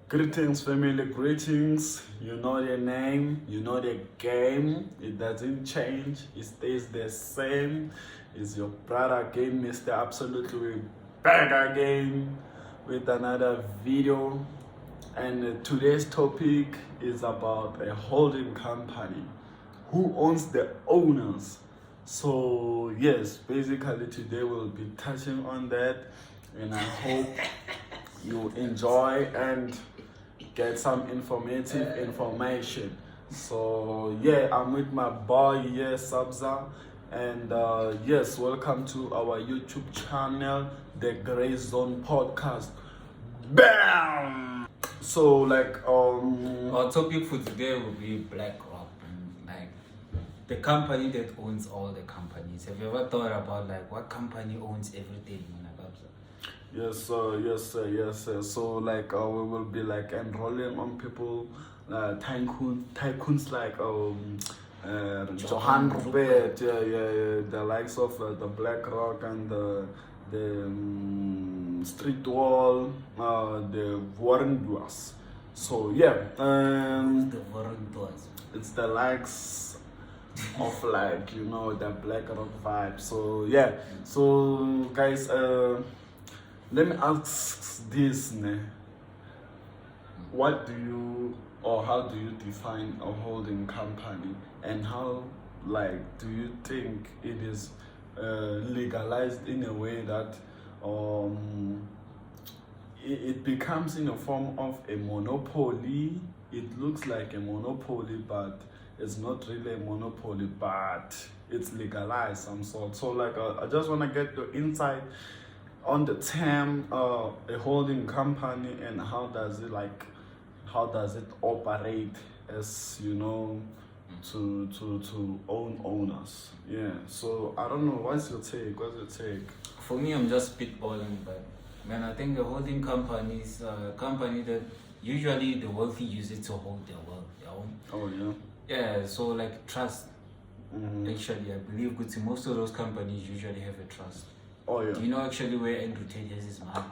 Greetings, family, greetings. You know the name, you know the game. It doesn't change, it stays the same. It's your brother again, Mr. Absolutely back again with another video. And today's topic is about a holding company. Who owns the owners? So, yes, basically, today we'll be touching on that, and I hope you enjoy and get some informative information. So yeah, I'm with my boy here, Sabza, and yes, welcome to our YouTube channel, the Gray Zone Podcast. Bam. So Our topic for today will be BlackRock, like the company that owns all the companies. Have you ever thought about like what company owns everything? Yes, sir. Yes, sir. Yes, sir. So, we will be like enrolling on people, tycoons like Johan Rupert, the likes of the BlackRock and the Street Wall, the Warren Buffs. So yeah, The Warren Buffs. it's the likes of the BlackRock vibe. So yeah, so guys, let me ask this, what do you or how do you define a holding company, and how do you think it is legalized in a way that it becomes in a form of a monopoly? It looks like a monopoly, but it's not really a monopoly, but it's legalized some sort. So I just want to get your insight on the term a holding company, and how does it operate, as to own owners. Yeah, so I don't know, what's your take? For me, I'm just spitballing, but man, I think the holding company is a company that usually the wealthy use it to hold their wealth, their own. Oh yeah. Yeah, so like trust. Actually, I believe most of those companies usually have a trust. Oh yeah. Do you know actually where Andrew Tate has his money?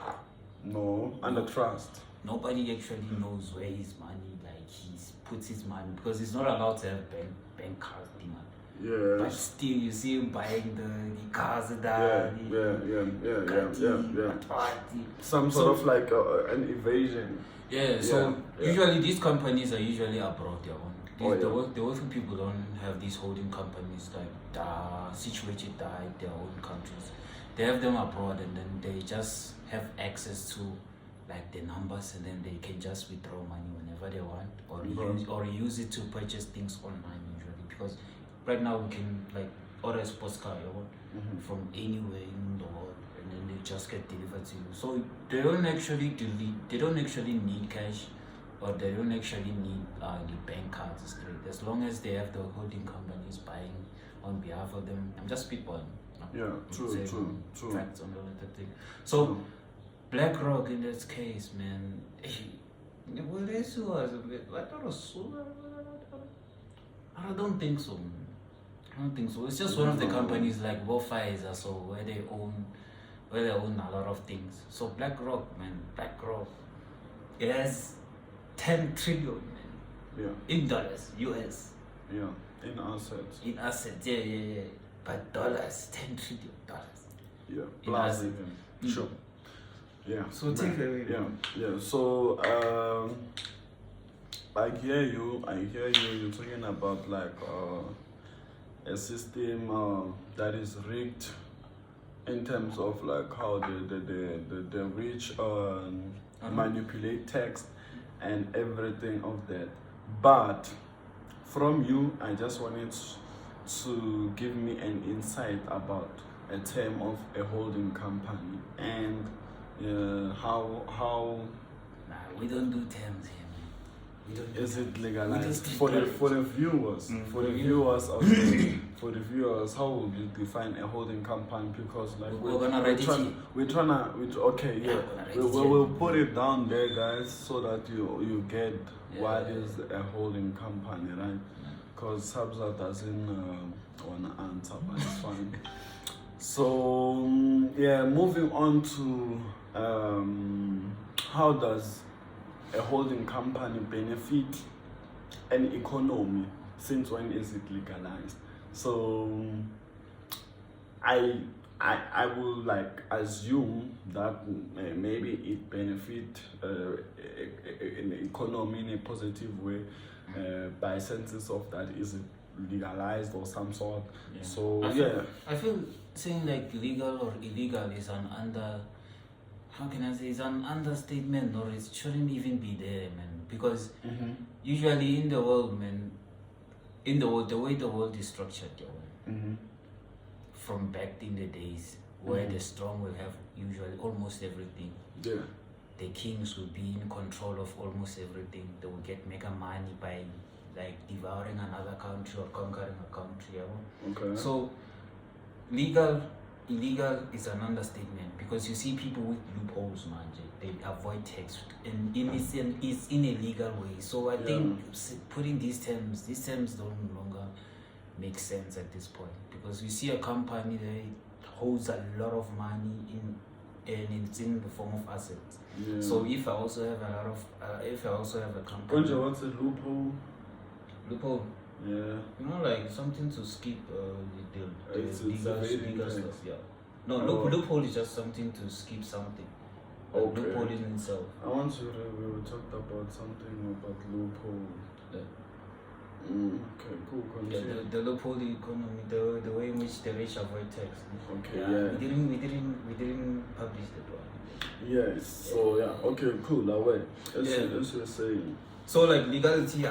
No, under trust. Nobody actually knows where his money, he puts his money, because he's not allowed to have bank cards, man. Yeah. But still, you see him buying the cars and Some sort of an evasion. Yeah, so usually these companies are usually abroad, their own. The wealthy people don't have these holding companies situated in their own countries. They have them abroad, and then they just have access to the numbers, and then they can just withdraw money whenever they want, or use it to purchase things online usually, because right now we can order a sports car from anywhere in the world, and then they just get delivered to you. So they don't actually need cash, or they don't actually need the bank cards. It's great as long as they have the holding companies buying on behalf of them. I'm just spitballing. Yeah, true. Facts on the thing. So BlackRock in this case, man, will they sue us? I don't think so. It's just one of the companies like Pfizer, so where they own a lot of things. So BlackRock, it has 10 trillion, man. Yeah. In dollars, US. Yeah. In assets. Yeah. But dollars, $10 trillion. Yeah. Plus even. Sure. Yeah. So take it away. Yeah. So I hear you. You're talking about a system that is rigged in terms of how the rich manipulate text and everything of that. But from you, I just wanted to give me an insight about a term of a holding company, and how we don't do terms here, man. We don't do is terms. it legalized We for the viewers? For the viewers, for the viewers, how would you define a holding company? Because we'll put it down there, guys, so that you get what is a holding company, right? Because Sabza doesn't want to answer, but it's fine. So moving on to how does a holding company benefit an economy since when is it legalized? So I will like assume that maybe it benefit in the economy in a positive way by senses of that is it legalized or some sort. Yeah. So I feel saying like legal or illegal is an how can I say, it's an understatement, or it shouldn't even be there, man. Because usually in the world, man, the way the world is structured, from back in the days where the strong will have usually almost everything. Yeah. The kings will be in control of almost everything. They will get mega money by like devouring another country or conquering a country. Okay. So illegal is an understatement, because you see people with loopholes, man. They avoid tax, and it's in a legal way. So I think putting these terms don't longer make sense at this point, because we see a company that holds a lot of money and it's in the form of assets. Yeah. So if I also have a company, What's a loophole? Yeah. You know, like something to skip the legal stuff. Yeah. No, loophole is just something to skip something. Okay. Loophole in itself. I want to we were talked about something about loophole. Yeah. Okay, cool. Continue. Yeah, the loophole economy, the way in which the rich avoid tax. Okay, We didn't publish that one. Yes. So okay, cool. That way. That's what you're saying. So like legality,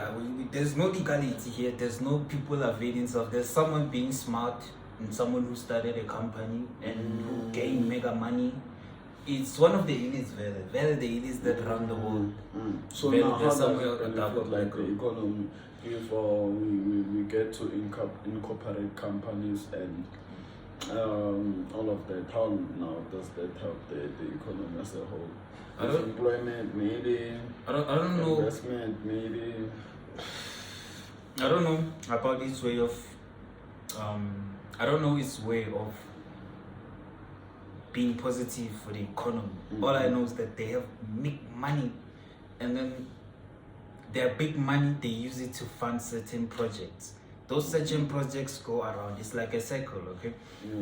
there's no legality here. There's no people availing stuff. There's someone being smart and someone who started a company and who gained mega money. It's one of the elites, whether the elites that run the world. So now how does it benefit like the economy if we get to incorporate companies and all of that? How now does that help the economy as a whole? Employment, maybe. I don't know. Investment, maybe. I don't know about its way of. I don't know its way of being positive for the economy. All I know is that they have big money, and then their big money they use it to fund certain projects. Those certain projects go around. It's like a cycle, okay?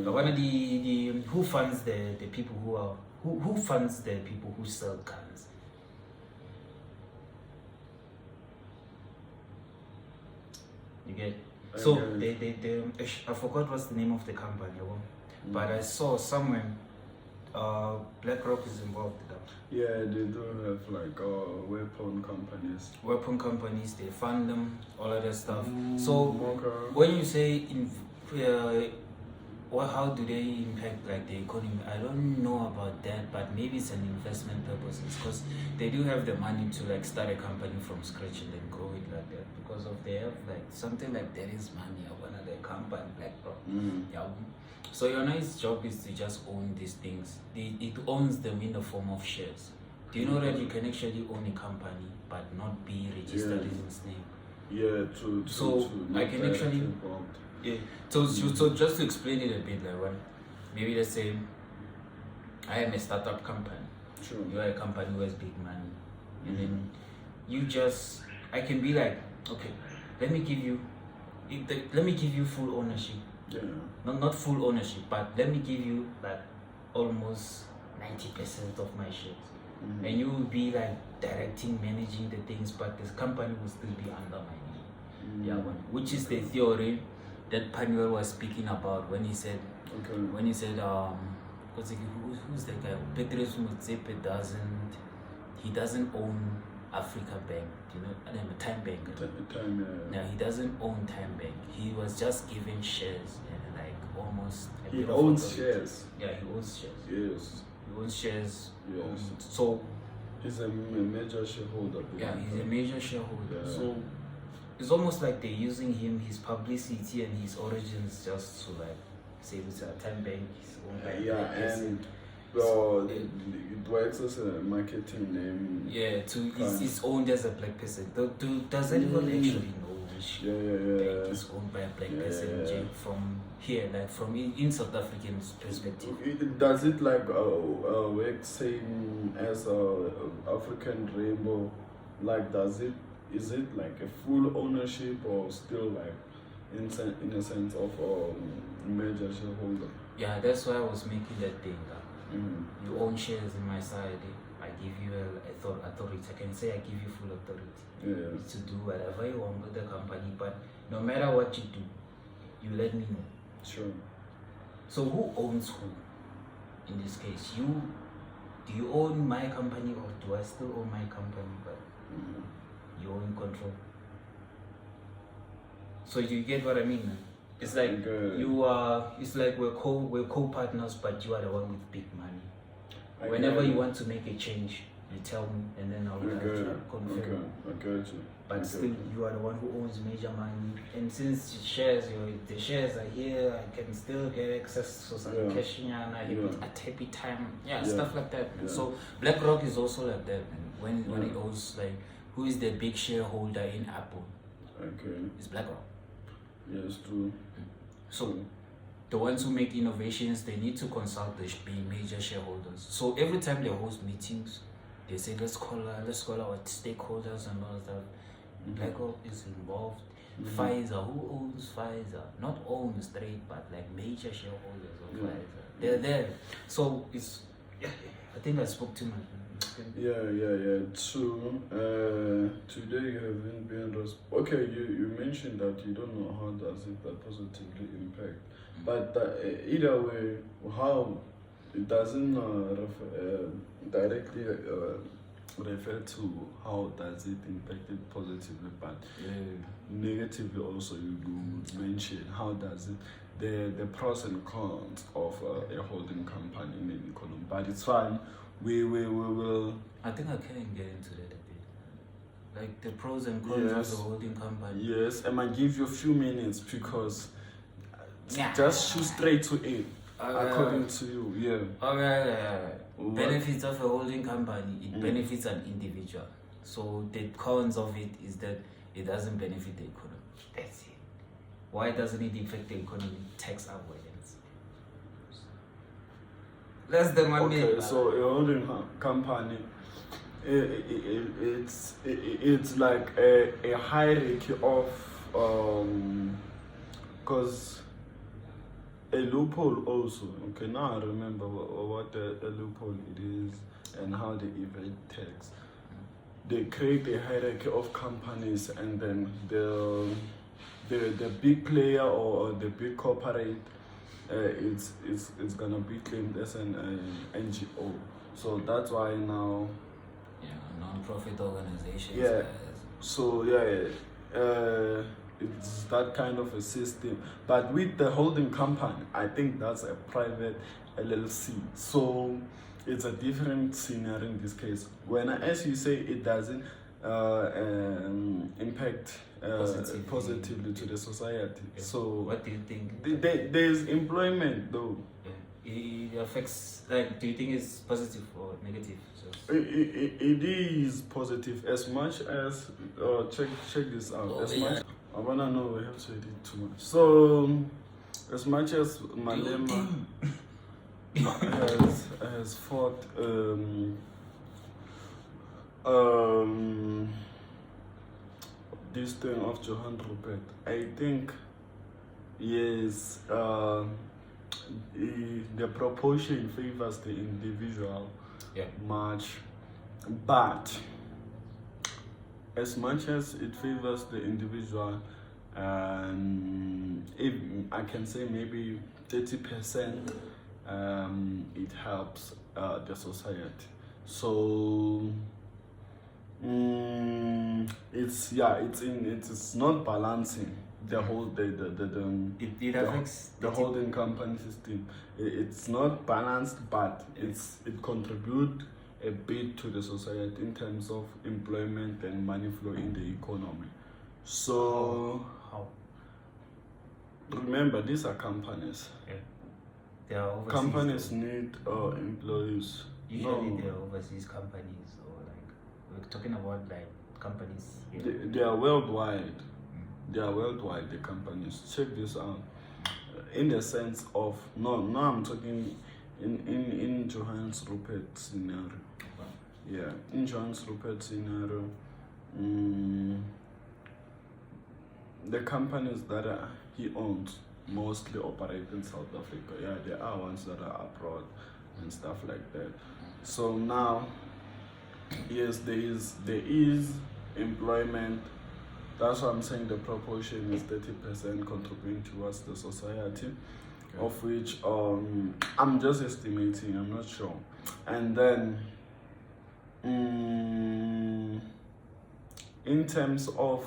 But one of the who funds the people who are. Who funds the people who sell guns? You get? So they I forgot what's the name of the company, but I saw somewhere BlackRock is involved with that. Yeah, they do have like weapon companies. Weapon companies, they fund them, all of that stuff. So when you say how do they impact like the economy? I don't know about that, but maybe it's an investment purposes, because they do have the money to like start a company from scratch and then grow it like that, because of they have like something like there is money of another company, BlackRock. Yeah. So your nice job is to just own these things. It owns them in the form of shares. Do you know that you can actually own a company but not be registered in its name? Yeah, so I can actually. Yeah. So just to explain it a bit, like when maybe let's say I am a startup company. Sure. You are a company who has big money, and then I can be like, okay, let me give you full ownership. Yeah. Not full ownership, but let me give you like almost 90% of my shares, and you will be like directing, managing the things, but this company will still be under my name. Yeah, which is the theory that Panuel was speaking about when he said, who's that guy? Petrus Mutsepe doesn't own Africa Bank, you know, Time Bank. Now he doesn't own Time Bank. He was just given shares and like almost. He owns shares. Yeah, he owns shares. Yes. He owns shares. Yes. So he's a major shareholder. Yeah, he's a major shareholder. Yeah. So it's almost like they're using his publicity and his origins just to like say it's a Time Bank, his own bank. Yeah, and well, it works as a marketing name. Yeah, it's owned as a black person. Does anyone actually know which bank is owned by a black person from here, like from in South African perspective? Does it like work same as African Rainbow Like, is it like a full ownership or still like in a sense of major shareholder? Yeah, that's why I was making that thing. Mm. You own shares in my side. I give you authority. I can say I give you full authority Yeah. to do whatever you want with the company. But no matter what you do, you let me know. Sure. So who owns who? In this case, do you own my company or do I still own my company? But you own control. So you get what I mean, man? It's like it's like we're co-partners, but you are the one with big money. Whenever you want to make a change, you tell me, and then I'll confirm. I got you. But still, you are the one who owns major money, and since the shares are here, I can still get access to some cash at happy time, stuff like that. Man. So BlackRock is also like that, man. When it goes like, who is the big shareholder in Apple? Okay. It's BlackRock. Yes, true. So the ones who make innovations, they need to consult the major shareholders. So every time they host meetings, they say let's call our stakeholders and all that. BlackRock is involved. Pfizer, who owns Pfizer? Not owned straight, but like major shareholders of Pfizer. They're there. So it's I think I spoke too much. Yeah, true. Today you haven't been okay. You mentioned that you don't know how does it positively impact, but either way, how it doesn't directly refer to how does it impact it positively, but negatively also you mention how does it the pros and cons of a holding company in the economy. But it's fine. We will. I think I can get into that a bit. Like the pros and cons of the holding company. Yes, I might give you a few minutes because just shoot straight to it. According to you, Benefits of a holding company, it benefits an individual. So the cons of it is that it doesn't benefit the economy. That's it. Why doesn't it affect the economy? Tax avoidance. Less than 1 million. Okay, so a holding company, it's like a hierarchy of because a loophole also. Okay, now I remember what the loophole it is and how they evade tax. They create a hierarchy of companies, and then the big player or the big corporate, it's gonna be claimed as an NGO. So that's why now. Non-profit organizations. Yeah. So it's that kind of a system. But with the holding company, I think that's a private LLC. So it's a different scenario in this case. As you say, it doesn't impact positively to the society. Yeah. So what do you think? There's employment though. It affects, like, do you think it's positive or negative? It is positive as much as check this out. I wanna know, we have to edit too much. So as much as Malema has fought this thing of Johan Rupert, I think yes, the proportion favors the individual much, but as much as it favors the individual, if I can say maybe 30%, it helps the society. So it's not balancing the whole it affects the holding company system. It's not balanced, but it contributes a bit to the society in terms of employment and money flow in the economy. So how? Remember, these are companies. They are overseas. Companies need employees. Usually they're overseas companies, or like we're talking about like companies. They are worldwide. They are worldwide, the companies. Check this out. In the sense of I'm talking in Johannes Rupert scenario. Yeah, in Johannes Rupert scenario, the companies that he owns mostly operate in South Africa. Yeah, there are ones that are abroad and stuff like that. So now, yes, there is employment. That's why I'm saying the proportion is 30% contributing towards the society, of which I'm just estimating, I'm not sure. And then in terms of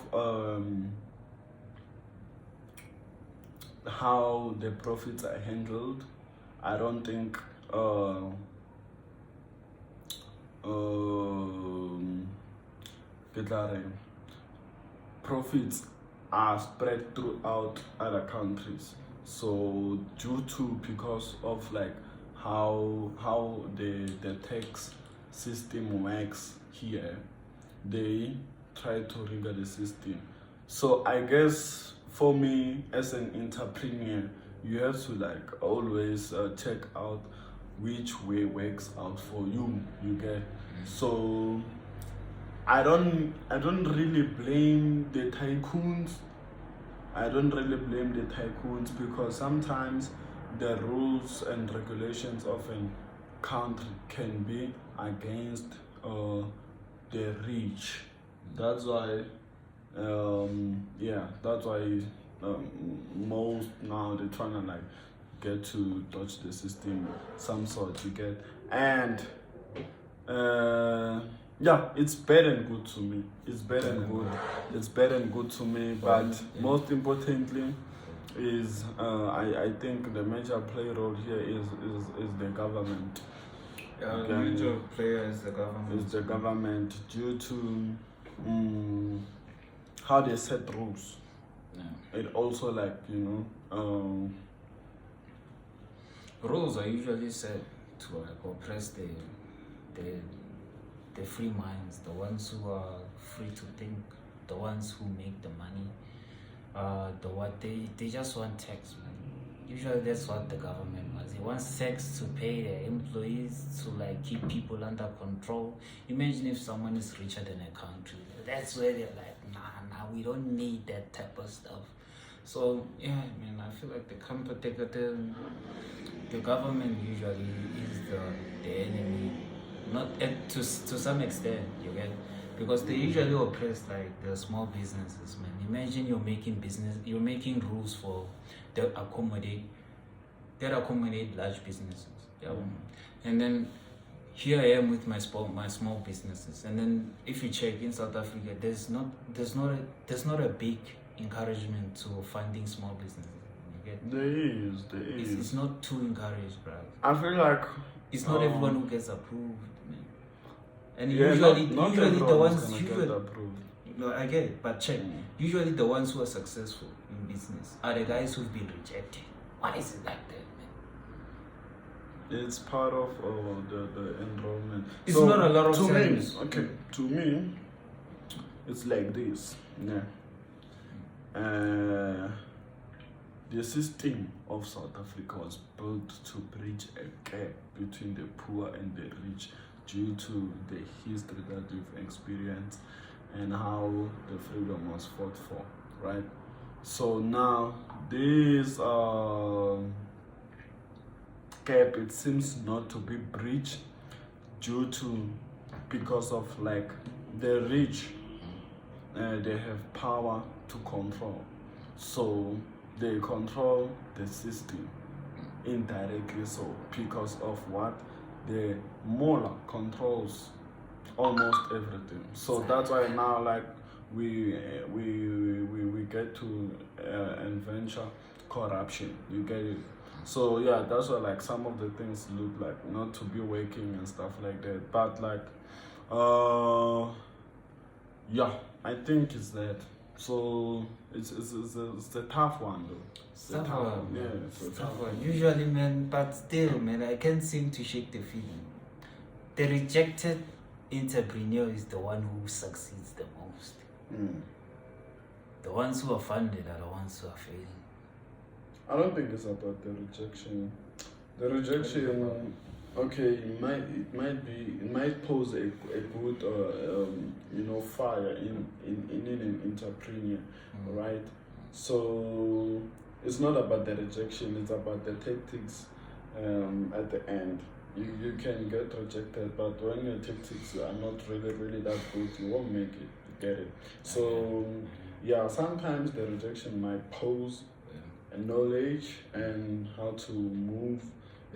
how the profits are handled, I don't think profits are spread throughout other countries. So because of like how the tax system works here, they try to rigor the system. So I guess for me as an entrepreneur, you have to like always check out which way works out for you. You get. So I don't really blame the tycoons. I don't really blame the tycoons because sometimes the rules and regulations of a country can be against the rich. That's why that's why most now they're trying to like get to dodge the system some sort, you get. And yeah, it's bad and good to me. It's bad and good to me. But most importantly is I think the major play role here is the government. The major player is the government. Is the government due to how they set rules. Yeah. It also like rules are usually set to like oppress the free minds, the ones who are free to think, the ones who make the money. They just want tax, man. Usually that's what the government wants. It wants tax to pay their employees, to like keep people under control. Imagine if someone is richer than a country. That's where they're like, nah, we don't need that type of stuff. So yeah, man, I feel like the government usually is the enemy. Not to some extent, you get, because they usually oppress like the small businesses, man. Imagine you're making rules for that accommodate large businesses. Yeah. And then here I am with my small businesses, and then if you check in South Africa, there's not a big encouragement to funding small businesses. You get? There is. It's not too encouraged, bro. I feel like it's not everyone who gets approved, man. And yeah, usually not the ones get approved. No, I get it, but check. Usually the ones who are successful in business are the guys who've been rejected. Why is it like that, man? It's part of the enrollment. It's not a lot of times. To me, it's like this. Yeah. The system of South Africa was built to bridge a gap between the poor and the rich due to the history that we've experienced and how the freedom was fought for, right? So now this gap, it seems not to be bridged because of like the rich, they have power to control, so they control the system indirectly. So because of what the mullah controls almost everything. So that's why now like we get to adventure corruption. You get it? So yeah, that's why like some of the things look like not to be working and stuff like that. But like yeah, I think it's that. So it's a tough one though. It's a tough one. Yeah, it's a tough one. Usually, man, but still, man, I can't seem to shake the feeling. The rejected entrepreneur is the one who succeeds the most. The ones who are funded are the ones who are failing. I don't think it's about the rejection. The rejection, Okay, it might pose a good fire in an entrepreneur, right? So it's not about the rejection; it's about the tactics. At the end, you can get rejected, but when your tactics are not really that good, you won't make it. You get it? So yeah, sometimes the rejection might pose a knowledge and how to move.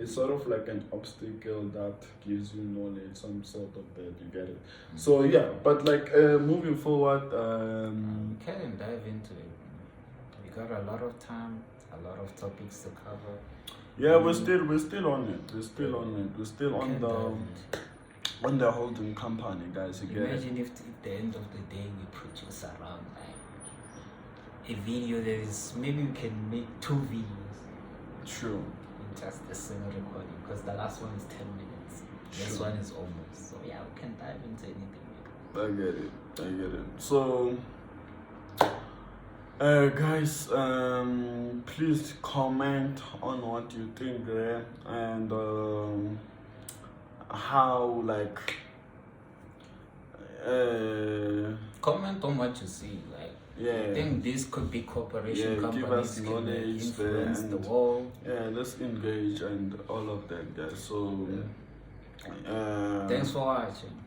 It's sort of like an obstacle that gives you knowledge, some sort of that. You get it? So yeah, but like moving forward, Can dive into it. We got a lot of time, a lot of topics to cover. yeah, we're still on it. We're still on it. We're still on Can the dive into on the holding company, guys. You get it? Imagine if at the end of the day we produce around like a video that is maybe we can make 2 videos True. in just a single recording because the last one is 10 minutes. This Sure. one is almost. So yeah, we can dive into anything. I get it. So, guys, please comment on what you think there and how like. Comment on what you see. Like, Yeah. I think this could be corporation Yeah, companies give us can knowledge influence the and- world. Yeah, let's engage and all of that, guys. So, Thanks for watching.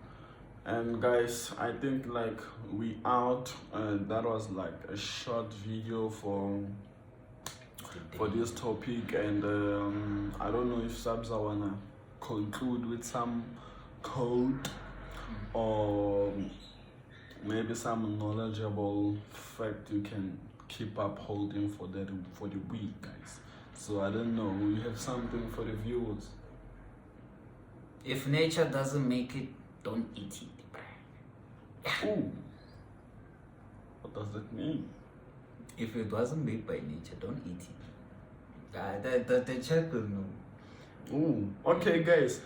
and guys, I think like we out. That was like a short video for this topic, and I don't know if Sabza wanna conclude with some code or maybe some knowledgeable fact you can keep upholding for the week, guys. So I don't know. We have something for the viewers. If nature doesn't make it, don't eat it. Ooh. What does that mean? If it wasn't made by nature, don't eat it. The chat will know. Ooh. Okay, guys.